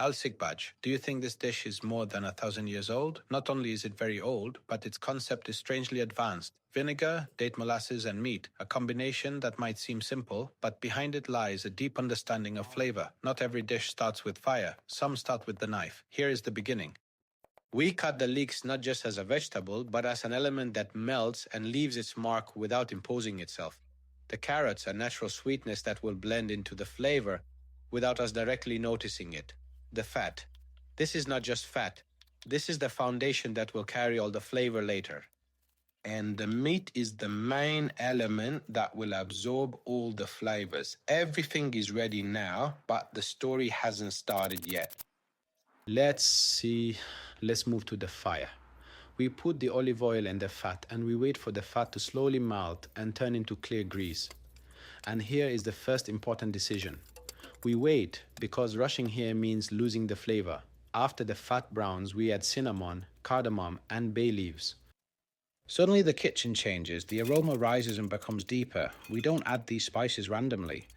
Sikbaj, do you think this dish is more than 1,000 years old? Not only is it very old, but its concept is strangely advanced. Vinegar, date molasses, and meat, a combination that might seem simple, but behind it lies a deep understanding of flavor. Not every dish starts with fire. Some start with the knife. Here is the beginning. We cut the leeks not just as a vegetable, but as an element that melts and leaves its mark without imposing itself. The carrots are natural sweetness that will blend into the flavor without us directly noticing it. The fat. This is not just fat. This is the foundation that will carry all the flavor later. And the meat is the main element that will absorb all the flavors. Everything is ready now, but the story hasn't started yet. Let's move to the fire. We put the olive oil and the fat, and we wait for the fat to slowly melt and turn into clear grease. And here is the first important decision. We wait because rushing here means losing the flavor. After the fat browns, we add cinnamon, cardamom, and bay leaves. Suddenly the kitchen changes. The aroma rises and becomes deeper. We don't add these spices randomly.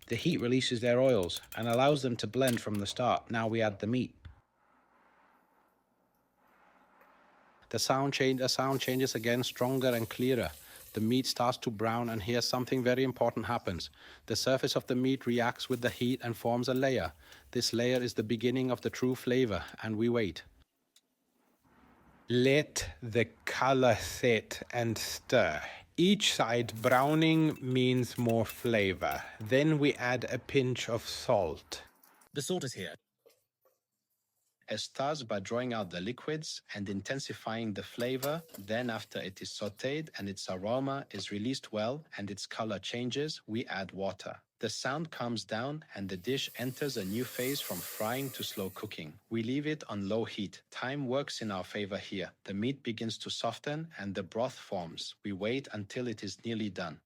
The heat releases their oils and allows them to blend from the start. Now we add the meat. The sound changes again, stronger and clearer. The meat starts to brown, and here something very important happens. The surface of the meat reacts with the heat and forms a layer. This layer is the beginning of the true flavor, and we wait. Let the color set and stir. Each side browning means more flavor. Then we add a pinch of salt. The salt is here. It starts by drawing out the liquids and intensifying the flavor. Then after it is sautéed and its aroma is released well and its color changes, we add water. The sound calms down and the dish enters a new phase from frying to slow cooking. We leave it on low heat. Time works in our favor here. The meat begins to soften and the broth forms. We wait until it is nearly done.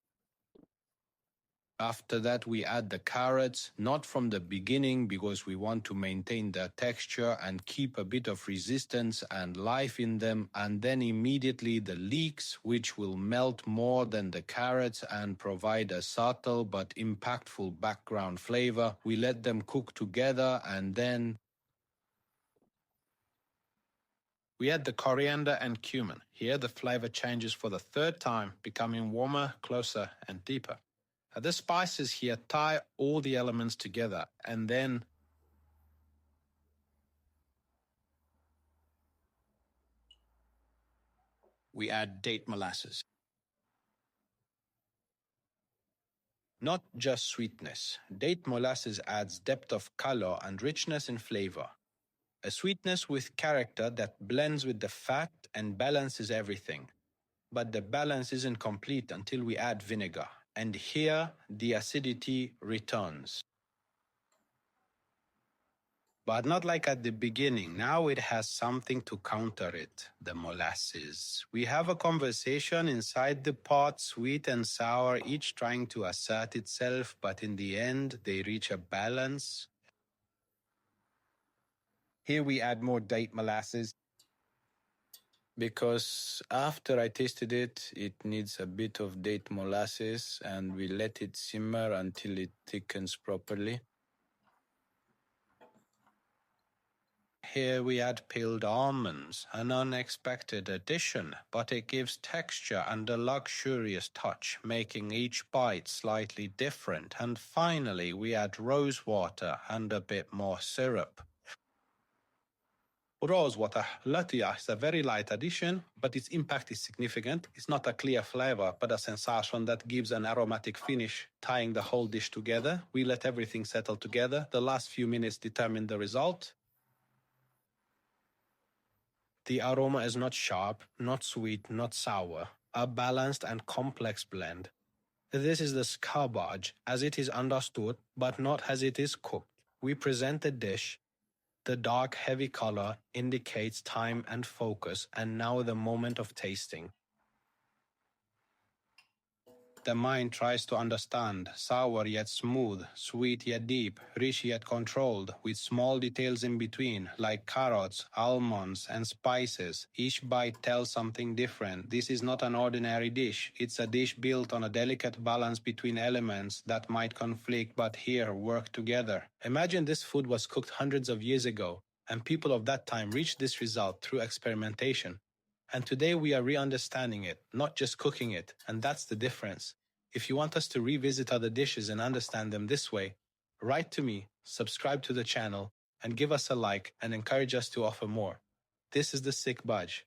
After that, we add the carrots, not from the beginning because we want to maintain their texture and keep a bit of resistance and life in them, and then immediately the leeks, which will melt more than the carrots and provide a subtle but impactful background flavor. We let them cook together and then we add the coriander and cumin. Here the flavor changes for the third time, becoming warmer, closer, and deeper. The spices here tie all the elements together, and then we add date molasses. Not just sweetness. Date molasses adds depth of color and richness in flavor. A sweetness with character that blends with the fat and balances everything. But the balance isn't complete until we add vinegar. And here, the acidity returns. But not like at the beginning. Now it has something to counter it, the molasses. We have a conversation inside the pot, sweet and sour, each trying to assert itself, but in the end, they reach a balance. Here we add more date molasses, because after I tasted it, it needs a bit of date molasses, and we let it simmer until it thickens properly. Here we add peeled almonds, an unexpected addition, but it gives texture and a luxurious touch, making each bite slightly different. And finally, we add rose water and a bit more syrup. Rose water, latia, is a very light addition, but its impact is significant. It's not a clear flavor, but a sensation that gives an aromatic finish, tying the whole dish together. We let everything settle together. The last few minutes determine the result. The aroma is not sharp, not sweet, not sour, a balanced and complex blend. This is the Sikbaj, as it is understood, but not as it is cooked. We present the dish. The dark, heavy color indicates time and focus, and now the moment of tasting. The mind tries to understand, sour yet smooth, sweet yet deep, rich yet controlled, with small details in between, like carrots, almonds, and spices. Each bite tells something different. This is not an ordinary dish. It's a dish built on a delicate balance between elements that might conflict but here work together. Imagine this food was cooked hundreds of years ago, and people of that time reached this result through experimentation. And today we are re-understanding it, not just cooking it, and that's the difference. If you want us to revisit other dishes and understand them this way, write to me, subscribe to the channel, and give us a like and encourage us to offer more. This is the Sikbaj.